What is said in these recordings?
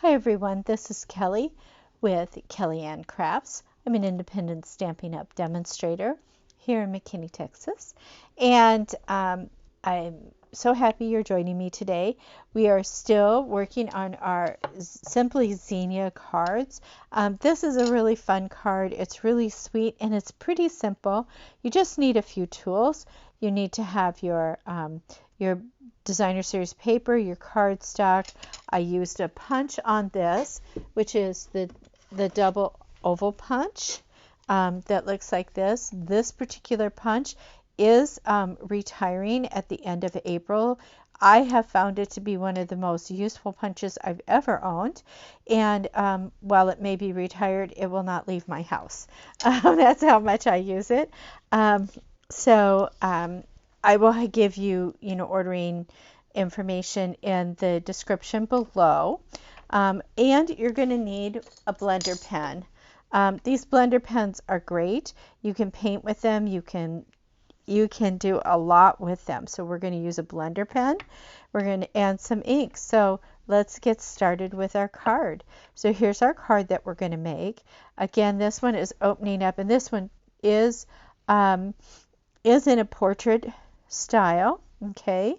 Hi everyone, this is Kelly with Kellyanne Crafts. I'm an independent Stampin' Up! Demonstrator here in McKinney, Texas, and I'm so happy you're joining me today. We are still working on our Simply Zinnia cards. This is a really fun card. It's really sweet and it's pretty simple. You just need a few tools. You need to have your designer series paper, your cardstock. I used a punch on this, which is the double oval punch that looks like this. This particular punch is retiring at the end of April. I have found it to be one of the most useful punches I've ever owned, and while it may be retired, it will not leave my house. That's how much I use it. I will give you, ordering information in the description below. And you're going to need a blender pen. These blender pens are great. You can paint with them. You can do a lot with them. So we're going to use a blender pen. We're going to add some ink. So let's get started with our card. So here's our card that we're going to make. Again, this one is opening up, and this one is in a portrait style. Okay,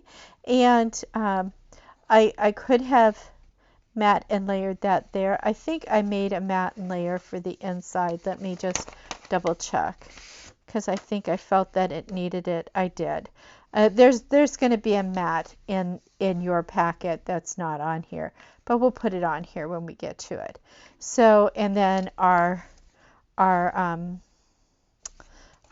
and I could have matte and layered that there. I think I made a matte and layer for the inside. Let me just double check, because I think I felt that it needed it. I did. There's going to be a matte in your packet that's not on here, but we'll put it on here when we get to it. So, and then our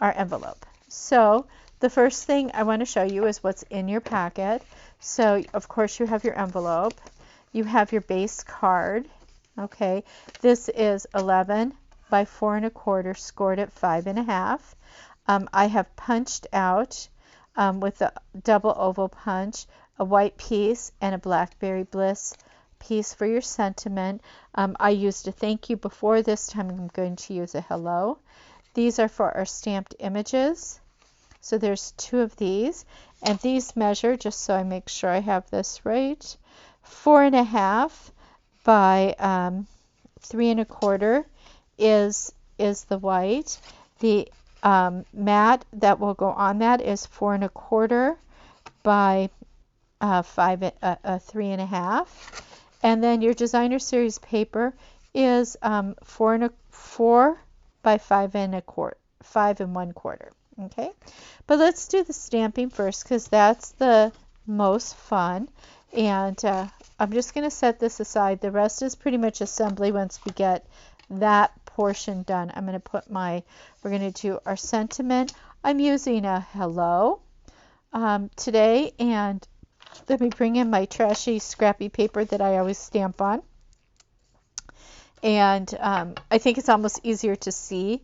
envelope. So the first thing I want to show you is what's in your packet. So of course you have your envelope. You have your base card. Okay, this is 11 by 4 1/4, scored at 5 1/2. I have punched out with a double oval punch a white piece and a Blackberry Bliss piece for your sentiment. I used a thank you before. This time I'm going to use a hello. These are for our stamped images. So there's 2 of these, and these measure, just so I make sure I have this right, 4 1/2 by 3 1/4 is the white. The matte that will go on that is 4 1/4 by 3 1/2, and then your designer series paper is 4 by 5 1/4. Okay, but let's do the stamping first, because that's the most fun. And I'm just going to set this aside. The rest is pretty much assembly once we get that portion done. I'm going to put we're going to do our sentiment. I'm using a hello today, and let me bring in my trashy, scrappy paper that I always stamp on. And I think it's almost easier to see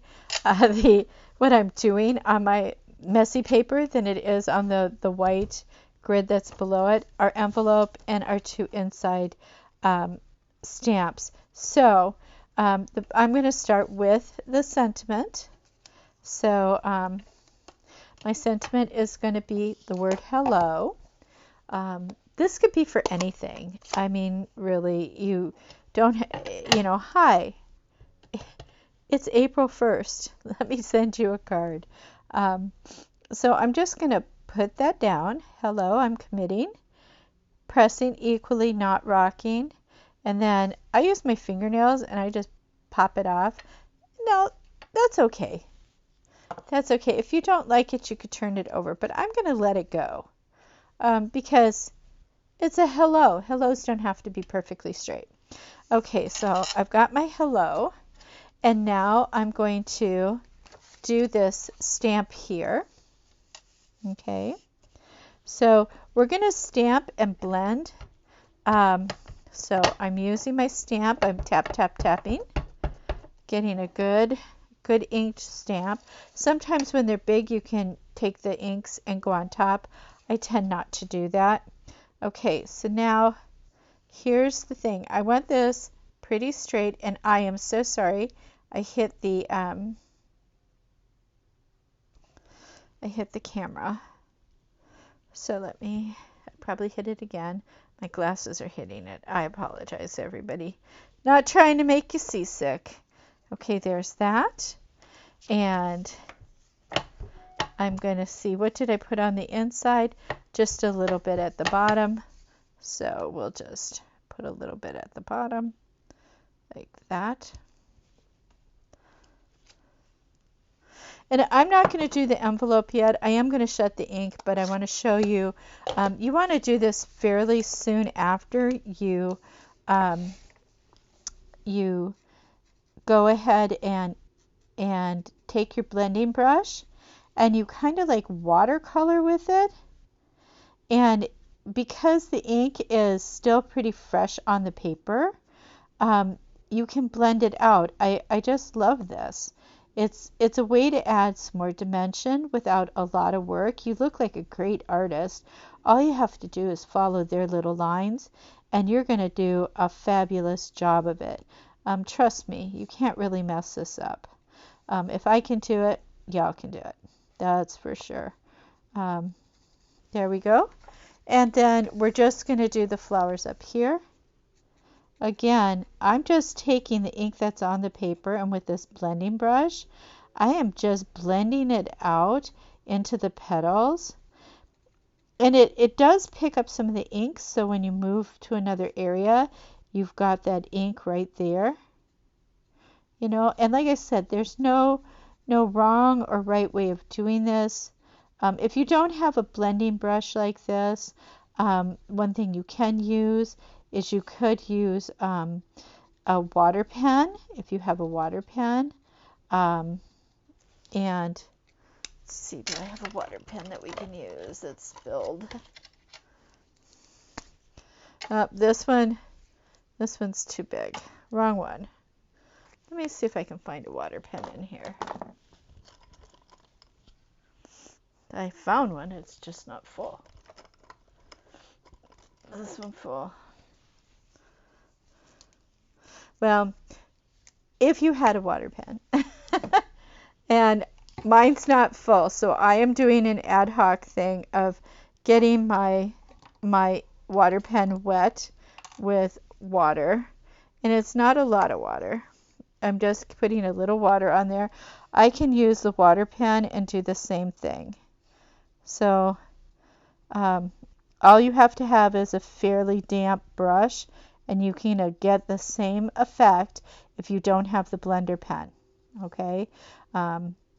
what I'm doing on my messy paper than it is on the white grid that's below it, our envelope, and our 2 inside stamps. So I'm going to start with the sentiment. So my sentiment is going to be the word hello. This could be for anything. I mean, really, you don't, hi. It's April 1st. Let me send you a card. So I'm just going to put that down. Hello, I'm committing. Pressing equally, not rocking. And then I use my fingernails and I just pop it off. No, that's okay. That's okay. If you don't like it, you could turn it over. But I'm going to let it go because it's a hello. Hellos don't have to be perfectly straight. Okay, so I've got my hello. And now I'm going to do this stamp here. Okay, so we're going to stamp and blend. So I'm using my stamp. I'm tapping, getting a good inked stamp. Sometimes when they're big, you can take the inks and go on top. I tend not to do that. Okay, so now here's the thing. I want this pretty straight, and I am so sorry. I hit the camera. So let me probably hit it again. My glasses are hitting it. I apologize, everybody. Not trying to make you seasick. Okay, there's that. And I'm going to see, what did I put on the inside? Just a little bit at the bottom. So we'll just put a little bit at the bottom, like that. And I'm not going to do the envelope yet. I am going to shut the ink, but I want to show you. You want to do this fairly soon after you go ahead and take your blending brush and you kind of like watercolor with it. And because the ink is still pretty fresh on the paper, you can blend it out. I just love this. It's a way to add some more dimension without a lot of work. You look like a great artist. All you have to do is follow their little lines, and you're going to do a fabulous job of it. Trust me, you can't really mess this up. If I can do it, y'all can do it. That's for sure. There we go. And then we're just going to do the flowers up here. Again, I'm just taking the ink that's on the paper, and with this blending brush, I am just blending it out into the petals. And it does pick up some of the ink, so when you move to another area, you've got that ink right there. You know, and like I said, there's no wrong or right way of doing this. If you don't have a blending brush like this, one thing you can use is you could use a water pen, if you have a water pen. And let's see, do I have a water pen that we can use that's filled? This one's too big. Wrong one. Let me see if I can find a water pen in here. I found one, it's just not full. This one full. Well, if you had a water pen, and mine's not full, so I am doing an ad hoc thing of getting my water pen wet with water, and it's not a lot of water. I'm just putting a little water on there. I can use the water pen and do the same thing. So all you have to have is a fairly damp brush, and you can get the same effect if you don't have the blender pen. Okay,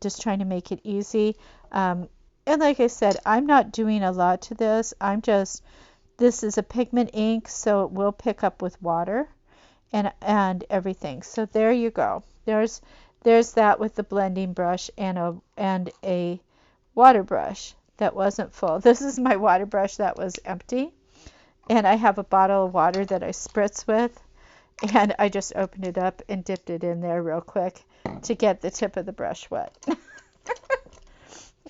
just trying to make it easy. And like I said, I'm not doing a lot to this. This is a pigment ink, so it will pick up with water and everything. So there you go. There's that with the blending brush and a water brush that wasn't full. This is my water brush that was empty, and I have a bottle of water that I spritz with, and I just opened it up and dipped it in there real quick to get the tip of the brush wet.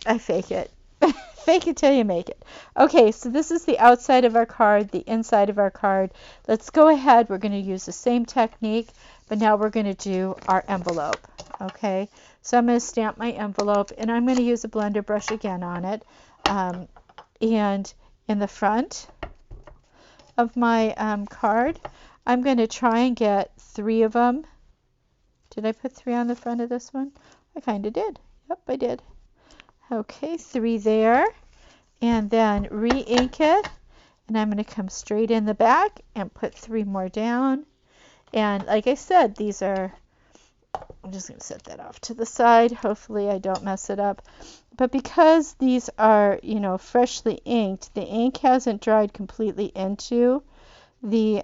I fake it. Fake it till you make it. Okay, so this is the outside of our card, the inside of our card. Let's go ahead. We're going to use the same technique, but now we're going to do our envelope. Okay, so I'm going to stamp my envelope, and I'm going to use a blender brush again on it. And in the front of my card, I'm going to try and get 3 of them. Did I put 3 on the front of this one? I kind of did. Yep, I did. Okay, 3 there, and then re-ink it, and I'm going to come straight in the back and put 3 more down. And like I said, these are, I'm just going to set that off to the side. Hopefully I don't mess it up. But because these are, freshly inked, the ink hasn't dried completely into the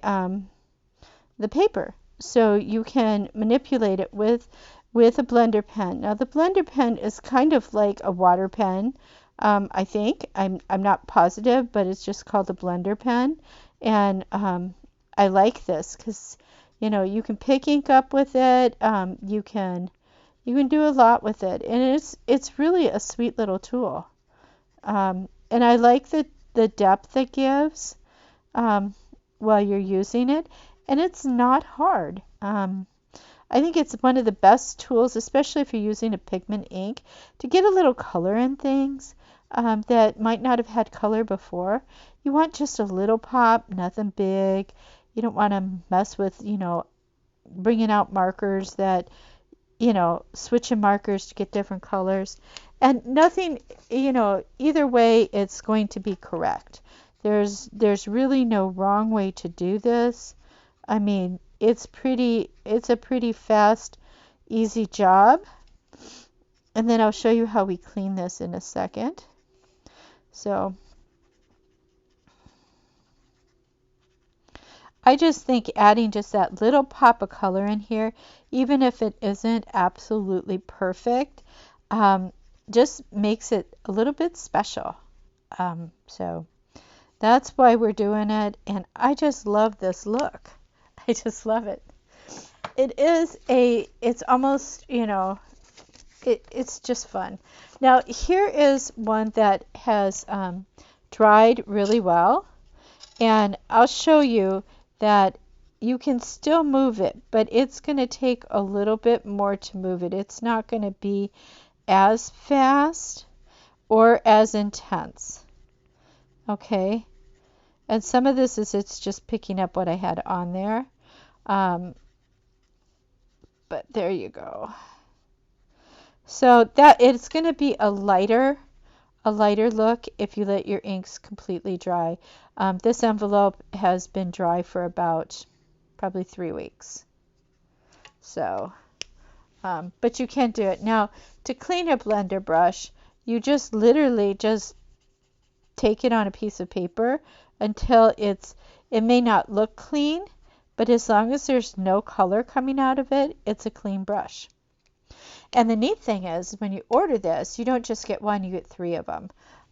paper. So you can manipulate it with a blender pen. Now the blender pen is kind of like a water pen, I think. I'm not positive, but it's just called a blender pen. And I like this because you can pick ink up with it. You can do a lot with it, and it's really a sweet little tool. And I like the depth it gives while you're using it, and it's not hard. I think it's one of the best tools, especially if you're using a pigment ink, to get a little color in things that might not have had color before. you want just a little pop, nothing big. You don't want to mess with, bringing out markers that, switching markers to get different colors. And nothing, either way, it's going to be correct. There's really no wrong way to do this. I mean, it's a pretty fast, easy job. And then I'll show you how we clean this in a second. So I just think adding just that little pop of color in here, even if it isn't absolutely perfect, just makes it a little bit special. So that's why we're doing it, and I just love this look. I just love it. It's almost, it's just fun. Now here is one that has dried really well, and I'll show you that you can still move it, but it's going to take a little bit more to move it. It's not going to be as fast or as intense. Okay, and some of this is it's just picking up what I had on there, but there you go. So that it's going to be a lighter look if you let your inks completely dry. This envelope has been dry for about probably 3 weeks. So, but you can do it. Now, to clean a blender brush, you just literally just take it on a piece of paper until it may not look clean, but as long as there's no color coming out of it, it's a clean brush. And the neat thing is, when you order this, you don't just get one, you get 3 of them.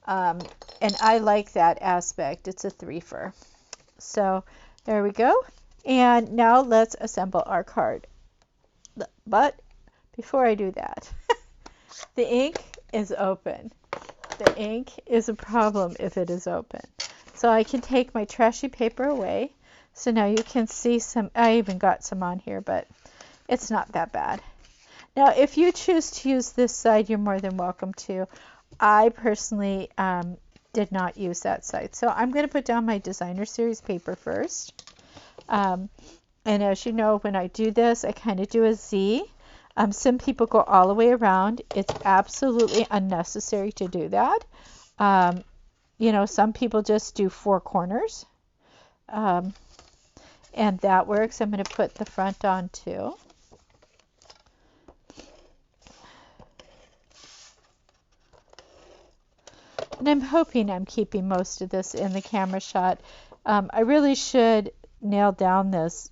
And I like that aspect. It's a 3-fer. So there we go. And now let's assemble our card. But before I do that, the ink is open. The ink is a problem if it is open. So I can take my trashy paper away. So now you can see some, I even got some on here, but it's not that bad. Now, if you choose to use this side, you're more than welcome to. I personally did not use that side. So I'm going to put down my designer series paper first. And as you know, when I do this, I kind of do a Z. Some people go all the way around. It's absolutely unnecessary to do that. Some people just do 4 corners. And that works. I'm going to put the front on too. And I'm hoping I'm keeping most of this in the camera shot. I really should nail down this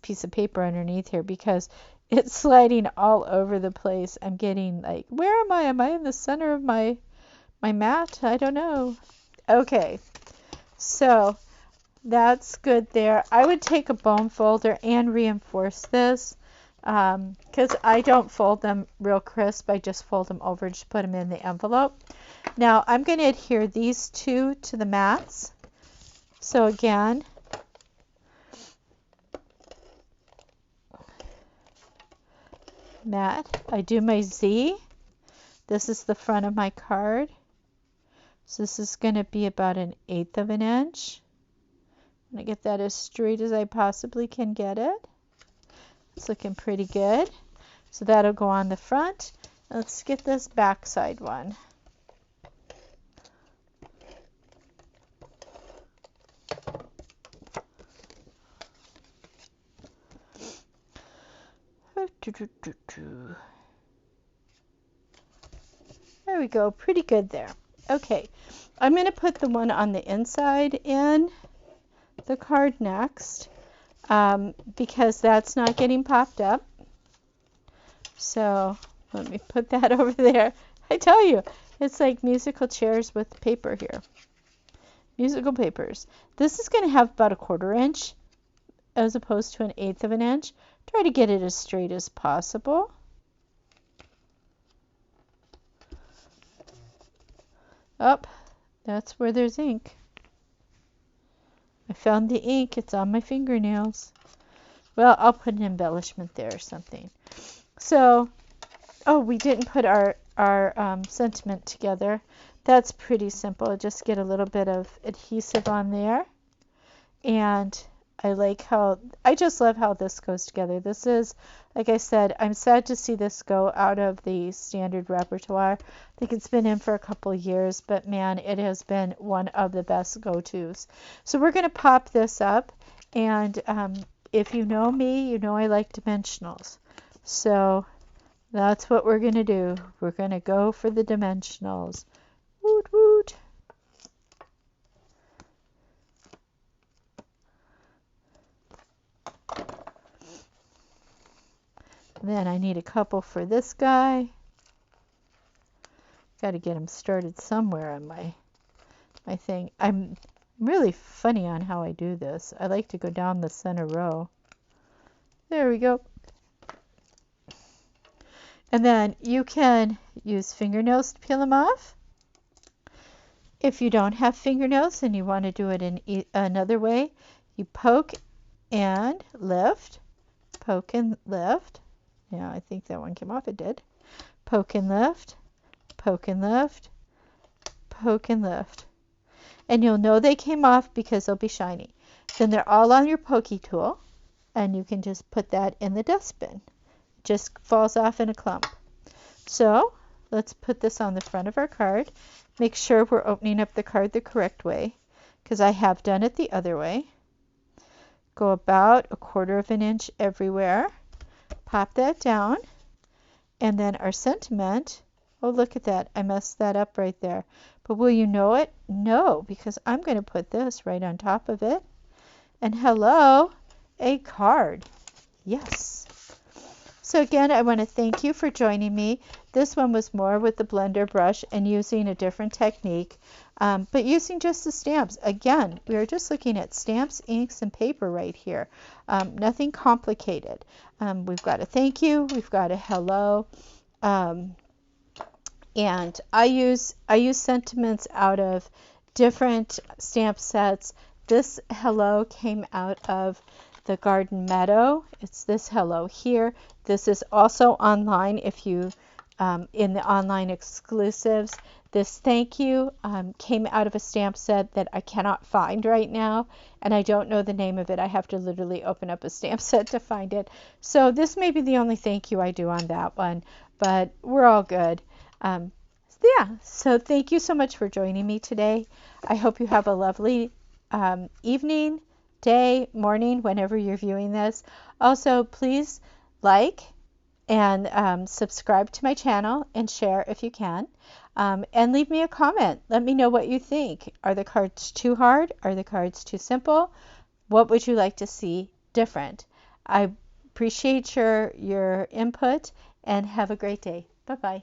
piece of paper underneath here because it's sliding all over the place. I'm getting like, where am I? Am I in the center of my mat? I don't know. Okay, so that's good there. I would take a bone folder and reinforce this because I don't fold them real crisp. I just fold them over, just put them in the envelope. Now I'm going to adhere these 2 to the mats. So again, mat, I do my Z. This is the front of my card. So this is going to be about 1/8 of an inch. I'm going to get that as straight as I possibly can get it. It's looking pretty good. So that'll go on the front. Let's get this back side one. There we go, pretty good there. Okay, I'm going to put the one on the inside in the card next because that's not getting popped up. So let me put that over there. I tell you, it's like musical chairs with paper here. Musical papers. This is going to have about 1/4 inch as opposed to 1/8 of an inch. Try to get it as straight as possible. Up, that's where there's ink. I found the ink. It's on my fingernails. Well, I'll put an embellishment there or something. So, oh, we didn't put our sentiment together, that's pretty simple. Just get a little bit of adhesive on there. And I just love how this goes together. This is, like I said, I'm sad to see this go out of the standard repertoire. I think it's been in for a couple of years, but man, it has been one of the best go-tos. So we're going to pop this up, and if you know me, you know I like dimensionals. So that's what we're going to do. We're going to go for the dimensionals. Woot woot. Then I need a couple for this guy. Got to get him started somewhere on my thing. I'm really funny on how I do this. I like to go down the center row. There we go. And then you can use fingernails to peel them off. If you don't have fingernails and you want to do it in another way, you poke and lift, poke and lift. Yeah, I think that one came off. It did. Poke and lift, poke and lift, poke and lift. And you'll know they came off because they'll be shiny. Then they're all on your pokey tool, and you can just put that in the dustbin. It just falls off in a clump. So let's put this on the front of our card. Make sure we're opening up the card the correct way, because I have done it the other way. Go about 1/4 of an inch everywhere. Pop that down, and then our sentiment. Oh, look at that. I messed that up right there. But will you know it? No, because I'm going to put this right on top of it. And hello, a card. Yes. So again, I want to thank you for joining me. This one was more with the blender brush and using a different technique, but using just the stamps. Again, we are just looking at stamps, inks, and paper right here. Nothing complicated. We've got a thank you. We've got a hello. And I use sentiments out of different stamp sets. This hello came out of the Garden Meadow. It's this hello here. This is also online if you in the online exclusives. This thank you came out of a stamp set that I cannot find right now, and I don't know the name of it. I have to literally open up a stamp set to find it. So this may be the only thank you I do on that one, but we're all good. Yeah, so thank you so much for joining me today. I hope you have a lovely evening, day, morning, whenever you're viewing this. Also, please like and subscribe to my channel and share if you can. And leave me a comment. Let me know what you think. Are the cards too hard? Are the cards too simple? What would you like to see different? I appreciate your input, and have a great day. Bye-bye.